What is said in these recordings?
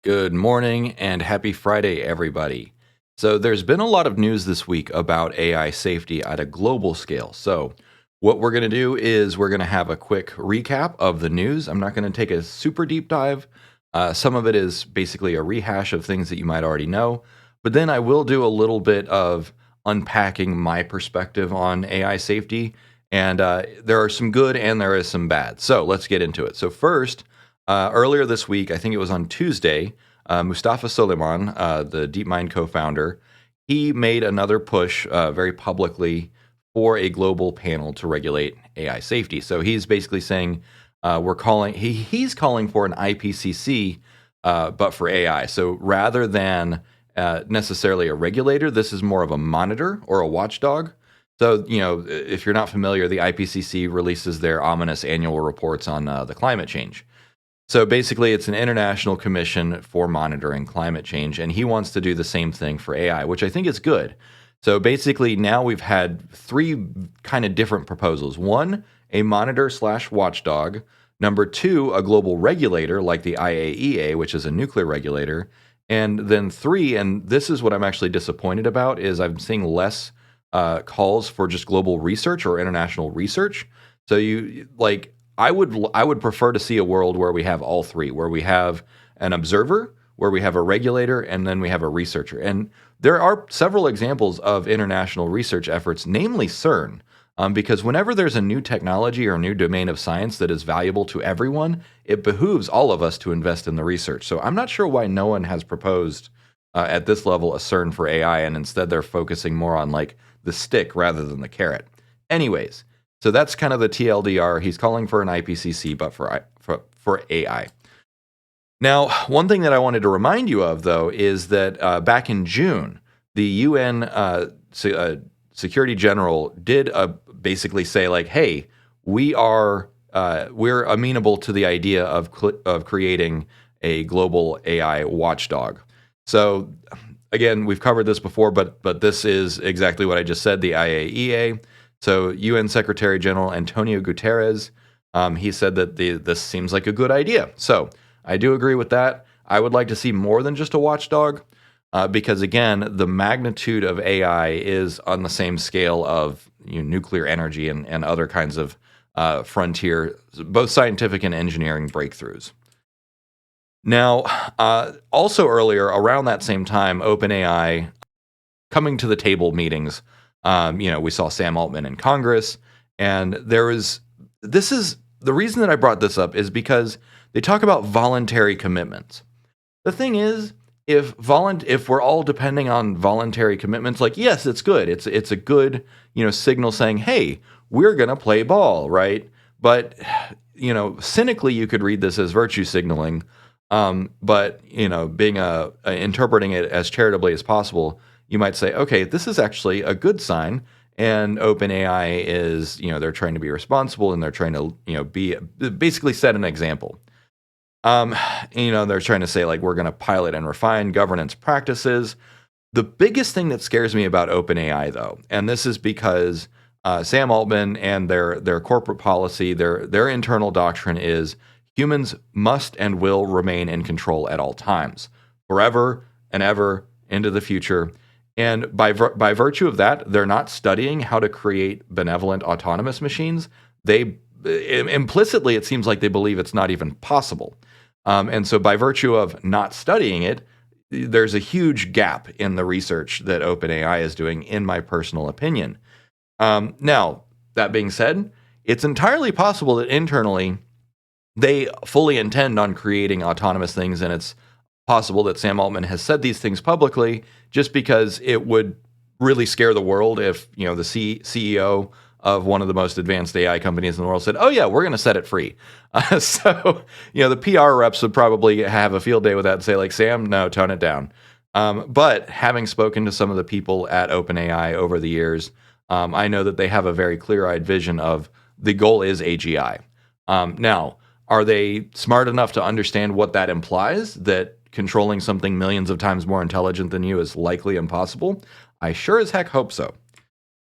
Good morning and happy Friday, everybody. So, there's been a lot of news this week about AI safety at a global scale. So, what we're going to do is we're going to have a quick recap of the news. I'm not going to take a super deep dive. Some of it is basically a rehash of things that you might already know. But then I will do a little bit of unpacking my perspective on AI safety. And there are some good and there is some bad. So, let's get into it. So, first, earlier this week, I think it was on Tuesday, Mustafa Suleyman, the DeepMind co-founder, he made another push very publicly for a global panel to regulate AI safety. So he's basically saying he's calling for an IPCC, but for AI. So rather than necessarily a regulator, this is more of a monitor or a watchdog. So, if you're not familiar, the IPCC releases their ominous annual reports on the climate change. So basically, it's an international commission for monitoring climate change, and he wants to do the same thing for AI, which I think is good. So basically, now we've had three kind of different proposals. One, a monitor slash watchdog. Number two, a global regulator like the IAEA, which is a nuclear regulator. And then three, and this is what I'm actually disappointed about, is I'm seeing less calls for just global research or international research. So I would prefer to see a world where we have all three, where we have an observer, where we have a regulator, and then we have a researcher. And there are several examples of international research efforts, namely CERN, because whenever there's a new technology or a new domain of science that is valuable to everyone, it behooves all of us to invest in the research. So I'm not sure why no one has proposed at this level a CERN for AI, and instead they're focusing more on like the stick rather than the carrot. Anyways. So that's kind of the TLDR. He's calling for an IPCC, but for AI. Now, one thing that I wanted to remind you of, though, is that back in June, the UN Security General did basically say, like, "Hey, we're amenable to the idea of creating a global AI watchdog." So, again, we've covered this before, but this is exactly what I just said. The IAEA. So UN Secretary General Antonio Guterres, he said that this seems like a good idea. So I do agree with that. I would like to see more than just a watchdog because, again, the magnitude of AI is on the same scale of nuclear energy and other kinds of frontier, both scientific and engineering breakthroughs. Now, also earlier, around that same time, OpenAI coming to the table meetings. We saw Sam Altman in Congress, and this is the reason that I brought this up is because they talk about voluntary commitments. The thing is, if we're all depending on voluntary commitments, like, yes, it's good. It's a good, signal saying, hey, we're going to play ball, right? But, cynically, you could read this as virtue signaling. But, being interpreting it as charitably as possible, you might say, okay, this is actually a good sign. And OpenAI is, they're trying to be responsible and they're trying to, basically set an example. They're trying to say, like, we're going to pilot and refine governance practices. The biggest thing that scares me about OpenAI, though, and this is because Sam Altman and their corporate policy, their internal doctrine is humans must and will remain in control at all times, forever and ever into the future. And by virtue of that, they're not studying how to create benevolent autonomous machines. Implicitly, it seems like they believe it's not even possible. And so by virtue of not studying it, there's a huge gap in the research that OpenAI is doing, in my personal opinion. Now, that being said, it's entirely possible that internally they fully intend on creating autonomous things, and it's possible that Sam Altman has said these things publicly just because it would really scare the world if, the CEO of one of the most advanced AI companies in the world said, oh yeah, we're going to set it free. So the PR reps would probably have a field day with that and say, like, Sam, no, tone it down. But having spoken to some of the people at OpenAI over the years, I know that they have a very clear-eyed vision of the goal is AGI. Now, are they smart enough to understand what that implies, that controlling something millions of times more intelligent than you is likely impossible? I sure as heck hope so.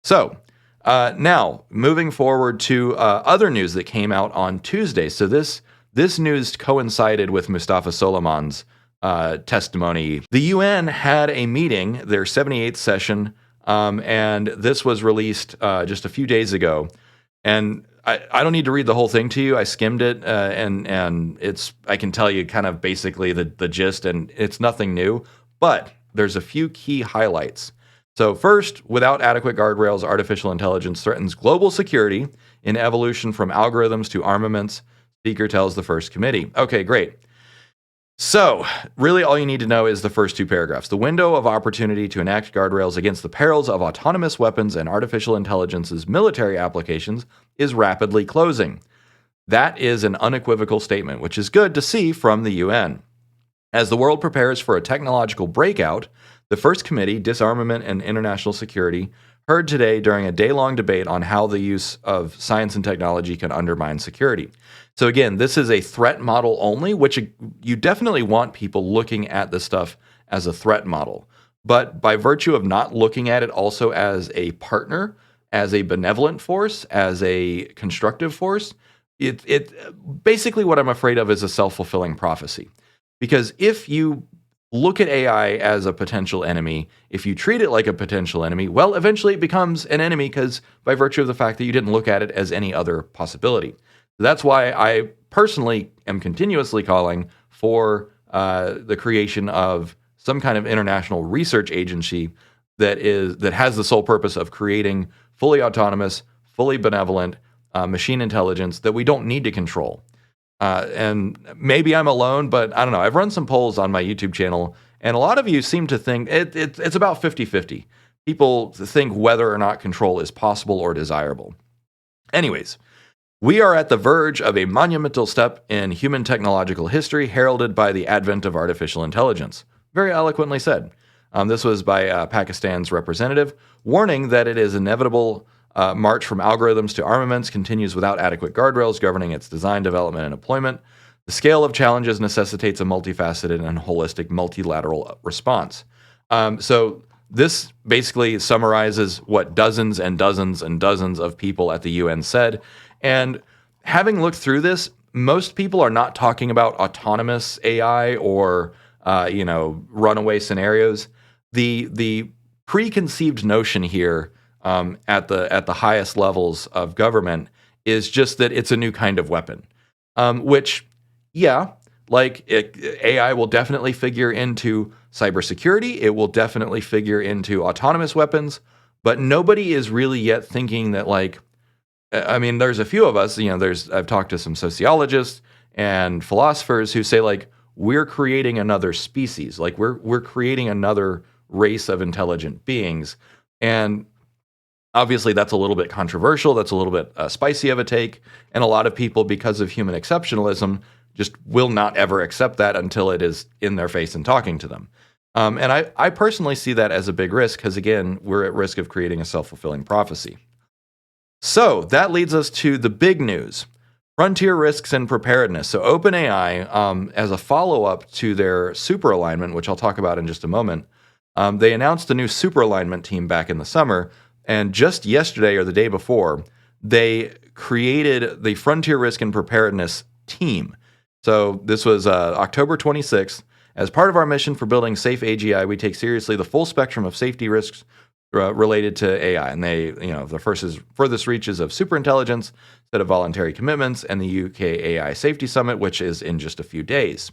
So, now, moving forward to other news that came out on Tuesday. So this news coincided with Mustafa Suleyman's testimony. The UN had a meeting, their 78th session, and this was released just a few days ago. And I don't need to read the whole thing to you. I skimmed it, and I can tell you kind of basically the gist, and it's nothing new. But there's a few key highlights. So first, without adequate guardrails, artificial intelligence threatens global security in evolution from algorithms to armaments, speaker tells the first committee. Okay, great. So, really all you need to know is the first two paragraphs. The window of opportunity to enact guardrails against the perils of autonomous weapons and artificial intelligence's military applications is rapidly closing. That is an unequivocal statement, which is good to see from the UN. As the world prepares for a technological breakout, the First Committee, Disarmament and International Security, heard today during a day-long debate on how the use of science and technology can undermine security. So again, this is a threat model only, which you definitely want people looking at this stuff as a threat model. But by virtue of not looking at it also as a partner, as a benevolent force, as a constructive force, it basically what I'm afraid of is a self-fulfilling prophecy. Because if you look at AI as a potential enemy, if you treat it like a potential enemy, well, eventually it becomes an enemy because by virtue of the fact that you didn't look at it as any other possibility. That's why I personally am continuously calling for the creation of some kind of international research agency that has the sole purpose of creating fully autonomous, fully benevolent machine intelligence that we don't need to control. And maybe I'm alone, but I don't know. I've run some polls on my YouTube channel, and a lot of you seem to think it's about 50-50. People think whether or not control is possible or desirable. Anyways, we are at the verge of a monumental step in human technological history, heralded by the advent of artificial intelligence. Very eloquently said. This was by Pakistan's representative, warning that it is inevitable march from algorithms to armaments continues without adequate guardrails governing its design, development, and deployment. The scale of challenges necessitates a multifaceted and holistic multilateral response. So this basically summarizes what dozens and dozens and dozens of people at the UN said. And having looked through this, most people are not talking about autonomous AI or runaway scenarios. The preconceived notion here at the highest levels of government is just that it's a new kind of weapon, which, yeah, AI will definitely figure into cybersecurity. It will definitely figure into autonomous weapons, but nobody is really yet thinking that there's a few of us, I've talked to some sociologists and philosophers who say we're creating another species, we're creating another race of intelligent beings. And obviously, that's a little bit controversial. That's a little bit spicy of a take. And a lot of people, because of human exceptionalism, just will not ever accept that until it is in their face and talking to them. And I personally see that as a big risk because, again, we're at risk of creating a self-fulfilling prophecy. So that leads us to the big news. Frontier risks and preparedness. So OpenAI, as a follow-up to their super alignment, which I'll talk about in just a moment, they announced a new super alignment team back in the summer. And just yesterday or the day before, they created the Frontier Risk and Preparedness team. So this was October 26th. As part of our mission for building safe AGI, we take seriously the full spectrum of safety risks related to AI. And they, the furthest reaches of superintelligence, set of voluntary commitments, and the UK AI Safety Summit, which is in just a few days.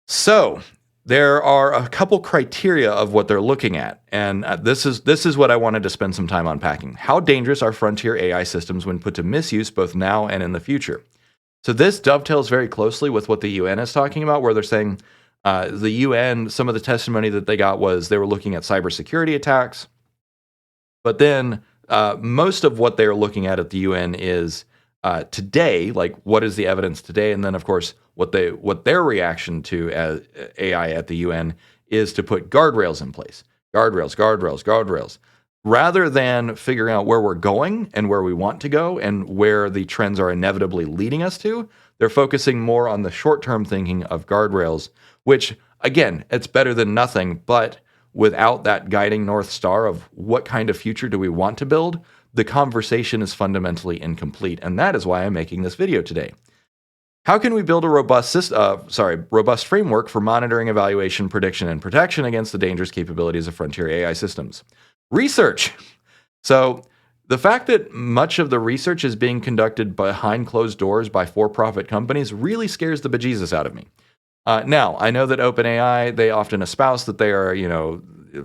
So there are a couple criteria of what they're looking at, and this is what I wanted to spend some time unpacking. How dangerous are frontier AI systems when put to misuse both now and in the future? So this dovetails very closely with what the UN is talking about, where they're saying the UN, some of the testimony that they got was they were looking at cybersecurity attacks, but then most of what they're looking at the UN is today, what is the evidence today, and then of course what their reaction to AI at the UN is to put guardrails in place. Guardrails. Rather than figuring out where we're going and where we want to go and where the trends are inevitably leading us to, they're focusing more on the short-term thinking of guardrails, which, again, it's better than nothing, but without that guiding North Star of what kind of future do we want to build, the conversation is fundamentally incomplete, and that is why I'm making this video today. How can we build a robust framework for monitoring, evaluation, prediction, and protection against the dangerous capabilities of frontier AI systems? Research. So the fact that much of the research is being conducted behind closed doors by for-profit companies really scares the bejesus out of me. Now, I know that OpenAI, they often espouse that they are,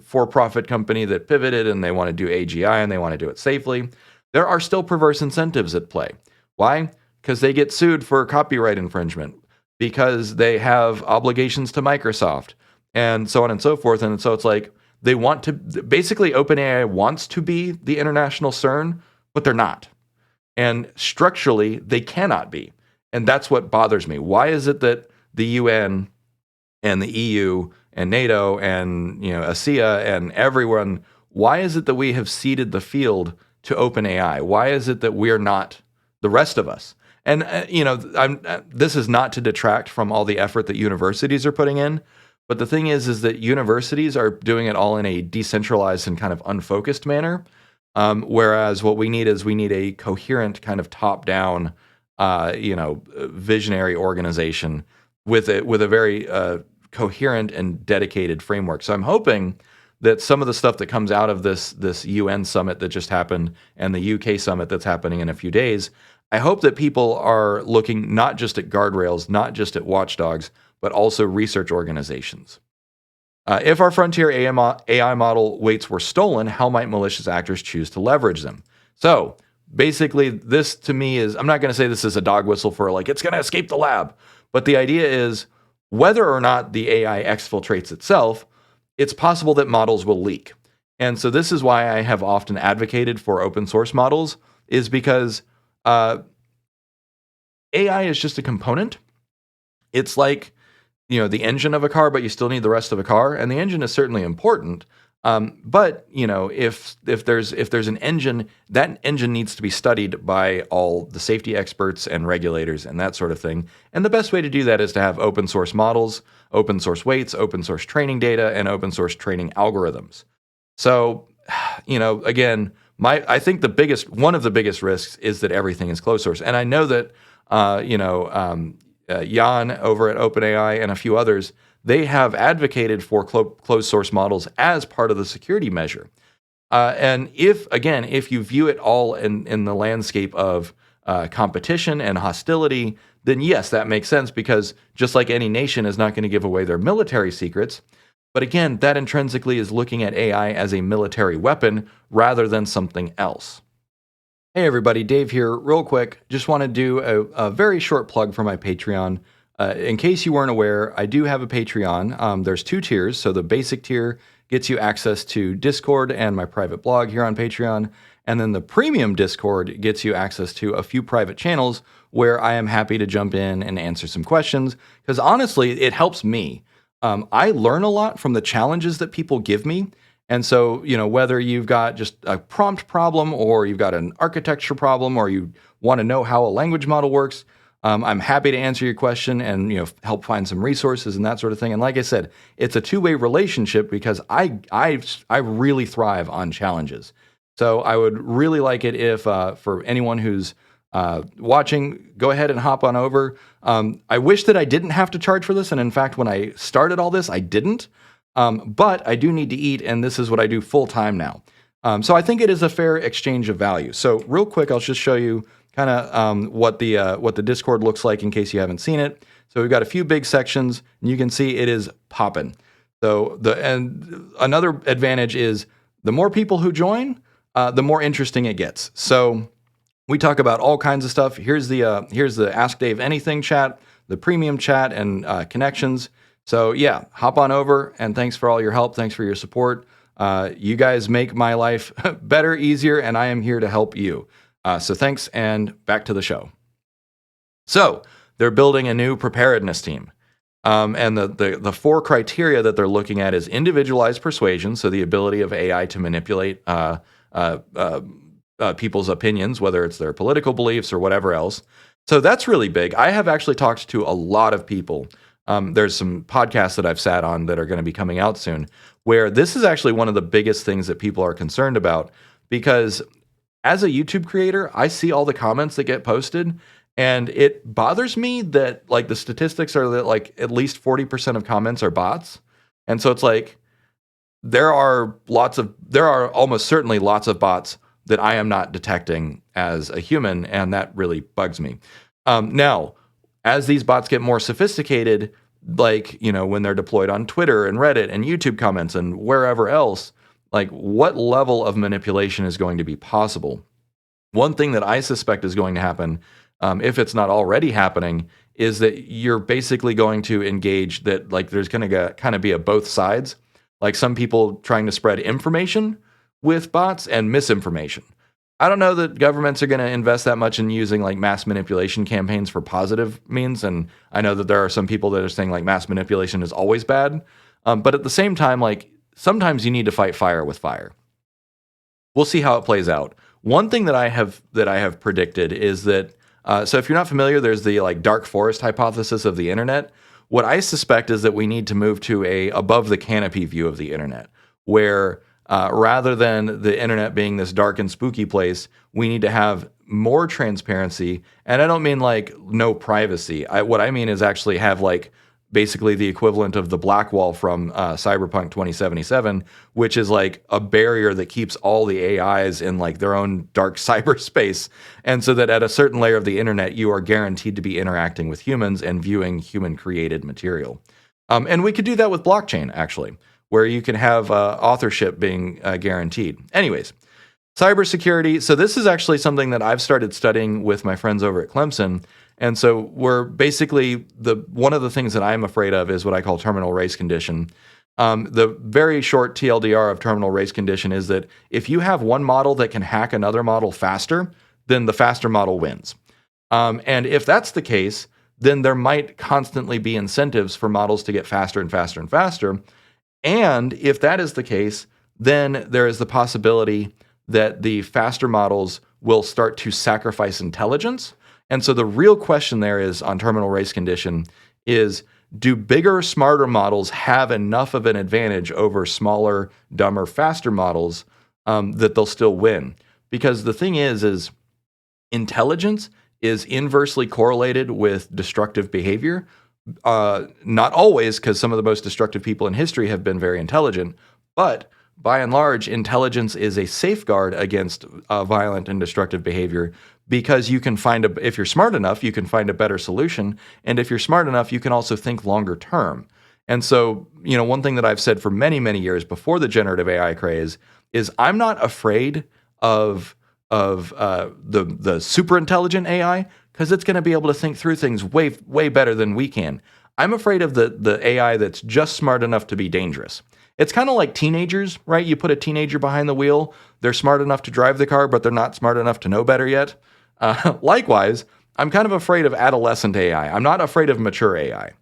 for-profit company that pivoted and they want to do AGI and they want to do it safely. There are still perverse incentives at play. Why? Because they get sued for copyright infringement, because they have obligations to Microsoft, and so on and so forth. And so it's like they want to, basically, OpenAI wants to be the international CERN, but they're not. And structurally, they cannot be. And that's what bothers me. Why is it that the UN and the EU and NATO and ASEA and everyone, why is it that we have ceded the field to OpenAI? Why is it that we're not the rest of us? And this is not to detract from all the effort that universities are putting in, but the thing is that universities are doing it all in a decentralized and kind of unfocused manner. Whereas what we need is a coherent kind of top-down, visionary organization with a very coherent and dedicated framework. So I'm hoping that some of the stuff that comes out of this UN summit that just happened and the UK summit that's happening in a few days, I hope that people are looking not just at guardrails, not just at watchdogs, but also research organizations. If our frontier AI model weights were stolen, how might malicious actors choose to leverage them? So basically, this to me is, I'm not going to say this is a dog whistle for like, it's going to escape the lab. But the idea is whether or not the AI exfiltrates itself, it's possible that models will leak. And so this is why I have often advocated for open source models, is because AI is just a component. It's like, the engine of a car, but you still need the rest of a car. And the engine is certainly important. But if there's an engine, that engine needs to be studied by all the safety experts and regulators and that sort of thing. And the best way to do that is to have open source models, open source weights, open source training data, and open source training algorithms. So, again, I think one of the biggest risks is that everything is closed source. And I know that, Jan over at OpenAI and a few others, they have advocated for closed source models as part of the security measure. And if you view it all in the landscape of competition and hostility, then yes, that makes sense, because just like any nation is not going to give away their military secrets, but again, that intrinsically is looking at AI as a military weapon rather than something else. Hey everybody, Dave here. Real quick, just want to do a very short plug for my Patreon. In case you weren't aware, I do have a Patreon. There's 2 tiers. So the basic tier gets you access to Discord and my private blog here on Patreon. And then the premium Discord gets you access to a few private channels where I am happy to jump in and answer some questions. Because honestly, it helps me. I learn a lot from the challenges that people give me. And so, whether you've got just a prompt problem or you've got an architecture problem or you want to know how a language model works, I'm happy to answer your question and help find some resources and that sort of thing. And like I said, it's a two-way relationship because I really thrive on challenges. So I would really like it if for anyone who's watching, go ahead and hop on over. I wish that I didn't have to charge for this, and in fact, when I started all this, I didn't. But I do need to eat, and this is what I do full time now. So I think it is a fair exchange of value. So real quick, I'll just show you kind of what the Discord looks like in case you haven't seen it. So we've got a few big sections, and you can see it is popping. So another advantage is the more people who join, the more interesting it gets. So we talk about all kinds of stuff. Here's the Ask Dave Anything chat, the premium chat, and connections. So yeah, hop on over, and thanks for all your help. Thanks for your support. You guys make my life better, easier, and I am here to help you. So thanks, and back to the show. So they're building a new preparedness team. And the 4 criteria that they're looking at is individualized persuasion, so the ability of AI to manipulate people's opinions, whether it's their political beliefs or whatever else. So that's really big. I have actually talked to a lot of people. There's some podcasts that I've sat on that are going to be coming out soon, where this is actually one of the biggest things that people are concerned about, because as a YouTube creator, I see all the comments that get posted, And it bothers me that like the statistics are that like at least 40% of comments are bots. And so it's like there are almost certainly lots of bots that I am not detecting as a human, and that really bugs me. Now, as these bots get more sophisticated, like, when they're deployed on Twitter and Reddit and YouTube comments and wherever else, like what level of manipulation is going to be possible? One thing that I suspect is going to happen, if it's not already happening, is that you're basically going to engage that, like, there's going to kind of be a both sides, like some people trying to spread information with bots and misinformation. I don't know that governments are going to invest that much in using like mass manipulation campaigns for positive means. And I know that there are some people that are saying like mass manipulation is always bad. But at the same time, like sometimes you need to fight fire with fire. We'll see how it plays out. One thing that I have predicted is that, so if you're not familiar, there's the like dark forest hypothesis of the internet. What I suspect is that we need to move to a above the canopy view of the internet, where rather than the internet being this dark and spooky place, we need to have more transparency. And I don't mean like no privacy. What I mean is actually have like basically the equivalent of the black wall from Cyberpunk 2077, which is like a barrier that keeps all the AIs in like their own dark cyberspace. And so that at a certain layer of the internet, you are guaranteed to be interacting with humans and viewing human created material. And we could do that with blockchain, actually, where you can have authorship being guaranteed. Anyways, cybersecurity. So this is actually something that I've started studying with my friends over at Clemson. And so we're basically, one of the things that I'm afraid of is what I call terminal race condition. The very short TLDR of terminal race condition is that if you have one model that can hack another model faster, then the faster model wins. And if that's the case, then there might constantly be incentives for models to get faster and faster and faster. And if that is the case, then there is the possibility that the faster models will start to sacrifice intelligence. And so the real question there is on terminal race condition is, do bigger, smarter models have enough of an advantage over smaller, dumber, faster models that they'll still win? Because the thing is intelligence is inversely correlated with destructive behavior. Not always, because some of the most destructive people in history have been very intelligent, but by and large, intelligence is a safeguard against violent and destructive behavior, because you can if you're smart enough, you can find a better solution. And if you're smart enough, you can also think longer term. And so, one thing that I've said for many, many years before the generative AI craze is I'm not afraid of the super intelligent AI, because it's going to be able to think through things way, way better than we can. I'm afraid of the AI that's just smart enough to be dangerous. It's kind of like teenagers, right? You put a teenager behind the wheel. They're smart enough to drive the car, but they're not smart enough to know better yet. Likewise, I'm kind of afraid of adolescent AI. I'm not afraid of mature AI.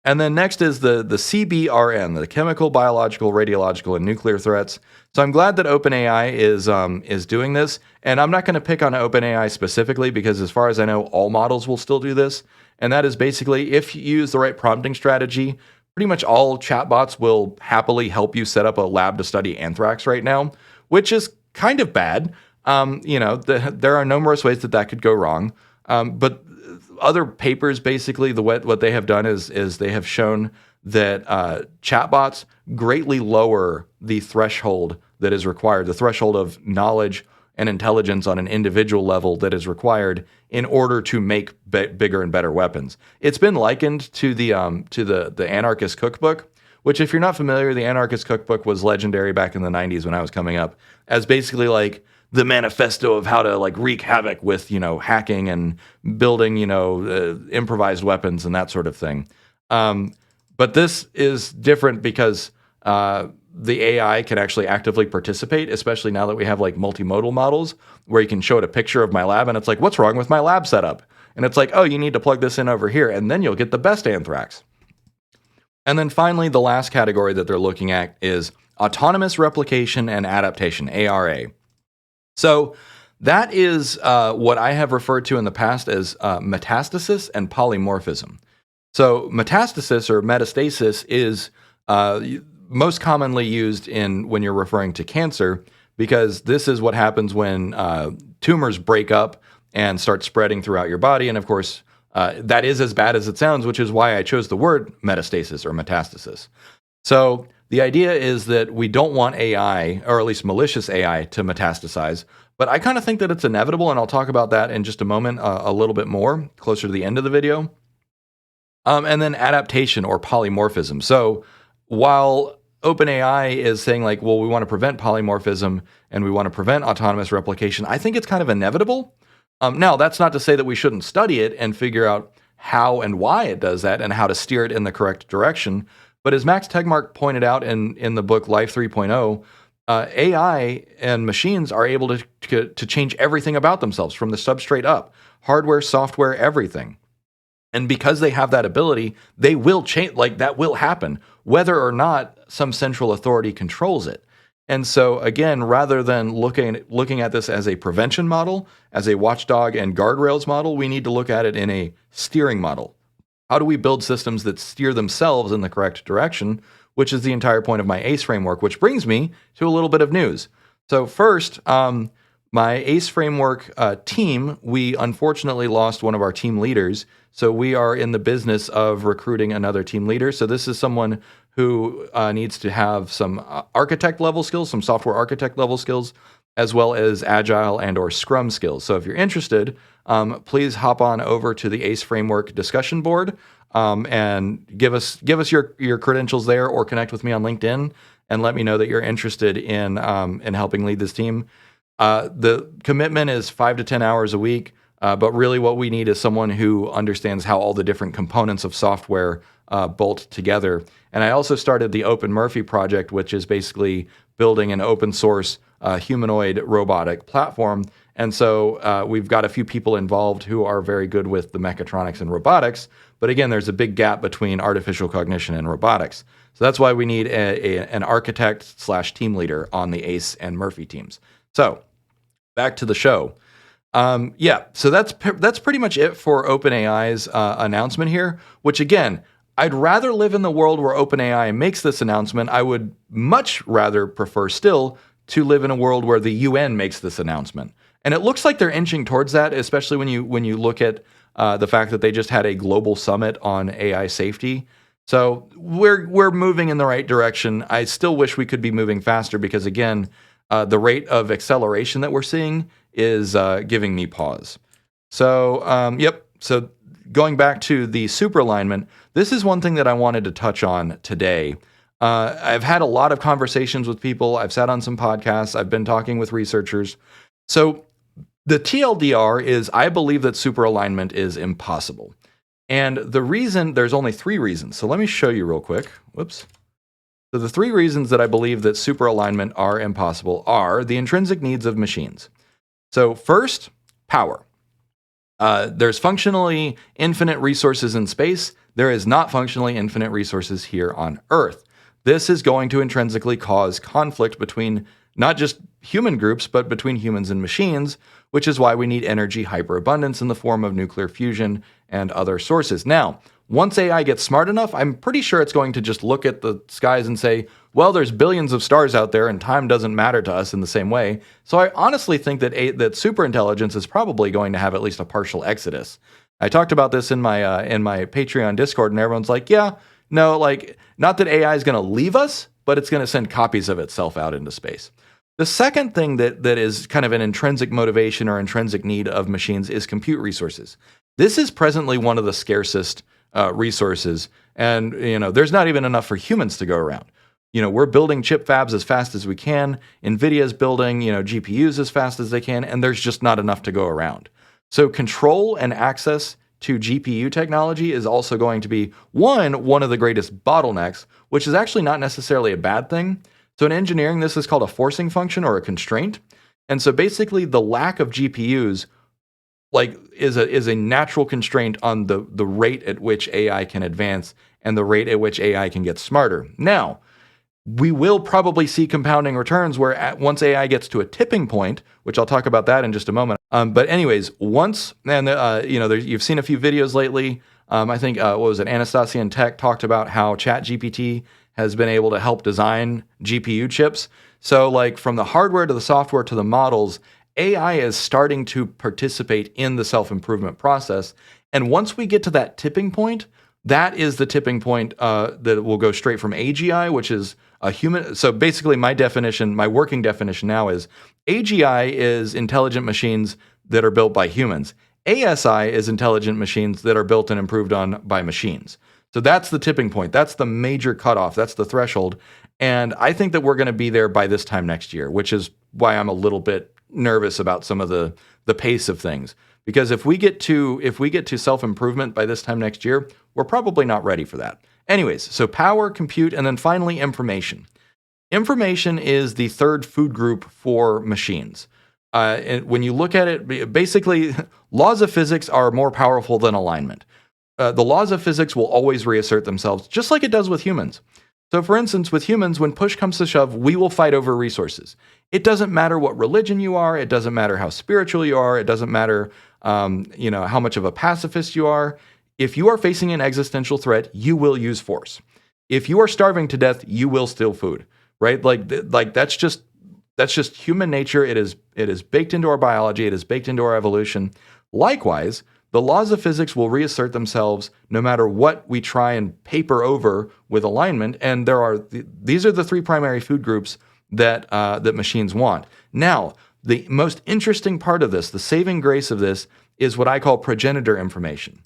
And then next is the CBRN, the chemical, biological, radiological, and nuclear threats. So I'm glad that OpenAI is doing this. And I'm not going to pick on OpenAI specifically, because as far as I know, all models will still do this. And that is basically, if you use the right prompting strategy, pretty much all chatbots will happily help you set up a lab to study anthrax right now, which is kind of bad. There are numerous ways that could go wrong. But other papers, basically, what they have done is they have shown that chatbots greatly lower the threshold that is required, the threshold of knowledge and intelligence on an individual level that is required in order to make bigger and better weapons. It's been likened to the Anarchist Cookbook, which, if you're not familiar, the Anarchist Cookbook was legendary back in the 90s when I was coming up, as basically like the manifesto of how to like wreak havoc with, hacking and building, improvised weapons and that sort of thing. But this is different because the AI can actually actively participate, especially now that we have like multimodal models where you can show it a picture of my lab and it's like, what's wrong with my lab setup? And it's like, oh, you need to plug this in over here, and then you'll get the best anthrax. And then finally, the last category that they're looking at is autonomous replication and adaptation, ARA. So that is what I have referred to in the past as metastasis and polymorphism. So metastasis or metastasis is most commonly used when you're referring to cancer, because this is what happens when tumors break up and start spreading throughout your body. And of course, that is as bad as it sounds, which is why I chose the word metastasis or metastasis. So the idea is that we don't want AI, or at least malicious AI, to metastasize. But I kind of think that it's inevitable, and I'll talk about that in just a moment, a little bit more, closer to the end of the video. And then adaptation or polymorphism. So while OpenAI is saying like, well, we want to prevent polymorphism and we want to prevent autonomous replication, I think it's kind of inevitable. Now, that's not to say that we shouldn't study it and figure out how and why it does that and how to steer it in the correct direction. But as Max Tegmark pointed out in the book Life 3.0, AI and machines are able to change everything about themselves from the substrate up, hardware, software, everything. And because they have that ability, they will change, like that will happen, whether or not some central authority controls it. And so again, rather than looking at this as a prevention model, as a watchdog and guardrails model, we need to look at it in a steering model. How do we build systems that steer themselves in the correct direction, which is the entire point of my ACE framework, which brings me to a little bit of news. So first, my ACE framework team, we unfortunately lost one of our team leaders. So we are in the business of recruiting another team leader. So this is someone who needs to have some architect level skills, some software architect level skills, as well as agile and or scrum skills. So if you're interested, please hop on over to the ACE framework discussion board and give us your credentials there, or connect with me on LinkedIn and let me know that you're interested in helping lead this team. The commitment is 5 to 10 hours a week, but really what we need is someone who understands how all the different components of software bolt together. And I also started the Open Murphy project, which is basically building an open source humanoid robotic platform. And so we've got a few people involved who are very good with the mechatronics and robotics. But again, there's a big gap between artificial cognition and robotics. So that's why we need an architect / team leader on the ACE and Murphy teams. So back to the show. So that's pretty much it for OpenAI's announcement here, which again, I'd rather live in the world where OpenAI makes this announcement. I would much rather prefer still to live in a world where the UN makes this announcement. And it looks like they're inching towards that, especially when you look at the fact that they just had a global summit on AI safety. So we're moving in the right direction. I still wish we could be moving faster because again, the rate of acceleration that we're seeing is giving me pause. So, So going back to the super alignment, this is one thing that I wanted to touch on today. I've had a lot of conversations with people. I've sat on some podcasts. I've been talking with researchers. So the TLDR is I believe that super alignment is impossible. And the reason, there's only 3 reasons. So let me show you real quick. Whoops. So the 3 reasons that I believe that super alignment are impossible are the intrinsic needs of machines. So first, power. There's functionally infinite resources in space. There is not functionally infinite resources here on Earth. This is going to intrinsically cause conflict between not just human groups, but between humans and machines, which is why we need energy hyperabundance in the form of nuclear fusion and other sources. Now, once AI gets smart enough, I'm pretty sure it's going to just look at the skies and say, well, there's billions of stars out there and time doesn't matter to us in the same way. So I honestly think that superintelligence is probably going to have at least a partial exodus. I talked about this in my Patreon Discord, and everyone's like, yeah, no, like, not that AI is going to leave us, but it's going to send copies of itself out into space. The second thing that is kind of an intrinsic motivation or intrinsic need of machines is compute resources. This is presently one of the scarcest resources, and there's not even enough for humans to go around. We're building chip fabs as fast as we can. NVIDIA's building, GPUs as fast as they can, and there's just not enough to go around. So control and access to GPU technology is also going to be one of the greatest bottlenecks, which is actually not necessarily a bad thing. So in engineering, this is called a forcing function or a constraint. And so basically the lack of GPUs is a natural constraint on the rate at which AI can advance and the rate at which AI can get smarter. Now, we will probably see compounding returns where once AI gets to a tipping point, which I'll talk about that in just a moment. But anyways, you've seen a few videos lately. I think, Anastasia and Tech talked about how ChatGPT has been able to help design GPU chips. So from the hardware to the software to the models, AI is starting to participate in the self-improvement process. And once we get to that tipping point, that is the tipping point that will go straight from AGI, which is a human. So basically, my definition, my working definition now is AGI is intelligent machines that are built by humans. ASI is intelligent machines that are built and improved on by machines. So that's the tipping point. That's the major cutoff. That's the threshold. And I think that we're going to be there by this time next year, which is why I'm a little bit nervous about some of the pace of things. Because if we get to self-improvement by this time next year, we're probably not ready for that. Anyways, so power, compute, and then finally information. Information is the third food group for machines. And when you look at it, basically, laws of physics are more powerful than alignment. The laws of physics will always reassert themselves, just like it does with humans. So for instance, with humans, when push comes to shove, we will fight over resources. It doesn't matter what religion you are. It doesn't matter how spiritual you are. It doesn't matter how much of a pacifist you are. If you are facing an existential threat, you will use force. If you are starving to death, you will steal food, right? Like that's just human nature. It is baked into our biology. It is baked into our evolution. Likewise, the laws of physics will reassert themselves no matter what we try and paper over with alignment. And these are the three primary food groups that machines want. Now, the most interesting part of this, the saving grace of this, is what I call progenitor information.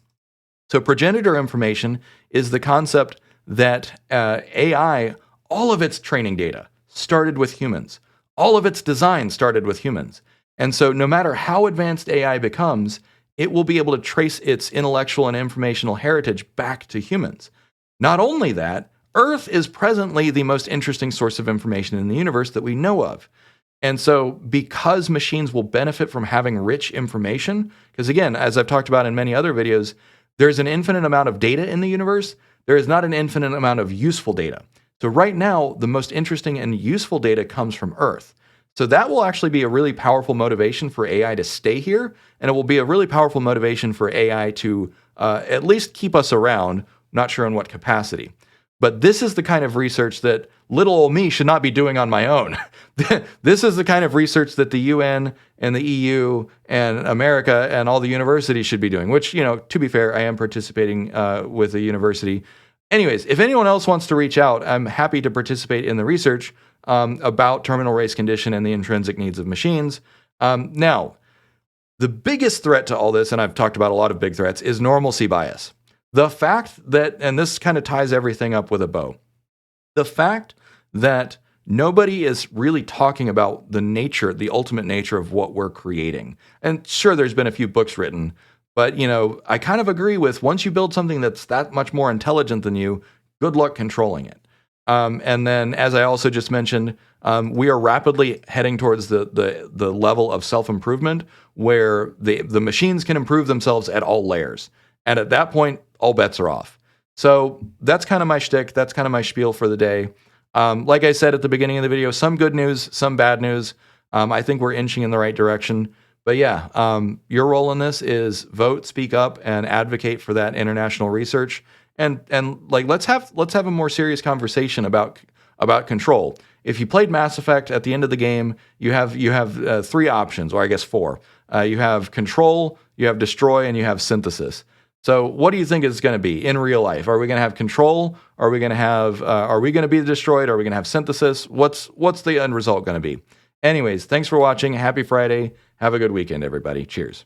So progenitor information is the concept that AI, all of its training data started with humans. All of its design started with humans. And so no matter how advanced AI becomes, it will be able to trace its intellectual and informational heritage back to humans. Not only that, Earth is presently the most interesting source of information in the universe that we know of. And so because machines will benefit from having rich information, because again, as I've talked about in many other videos, there's an infinite amount of data in the universe. There is not an infinite amount of useful data. So right now, the most interesting and useful data comes from Earth. So that will actually be a really powerful motivation for AI to stay here, and it will be a really powerful motivation for AI to at least keep us around, not sure in what capacity. But this is the kind of research that little old me should not be doing on my own. This is the kind of research that the UN and the EU and America and all the universities should be doing, which, to be fair, I am participating with a university. Anyways, if anyone else wants to reach out, I'm happy to participate in the research about terminal race condition and the intrinsic needs of machines. Now, the biggest threat to all this, and I've talked about a lot of big threats, is normalcy bias. The fact that, and this kind of ties everything up with a bow, the fact that nobody is really talking about the nature, the ultimate nature of what we're creating. And sure, there's been a few books written, but I kind of agree with once you build something that's that much more intelligent than you, good luck controlling it. And then, as I also just mentioned, we are rapidly heading towards the level of self-improvement where the machines can improve themselves at all layers. And at that point, all bets are off. So that's kind of my shtick. That's kind of my spiel for the day. Like I said at the beginning of the video, some good news, some bad news. I think we're inching in the right direction. But yeah, your role in this is vote, speak up, and advocate for that international research. And let's have a more serious conversation about control. If you played Mass Effect, at the end of the game, you have three options, or I guess four. You have control, you have destroy, and you have synthesis. So what do you think it's going to be in real life? Are we going to have control? Are we going to be destroyed? Are we going to have synthesis? What's the end result going to be? Anyways, thanks for watching. Happy Friday. Have a good weekend, everybody. Cheers.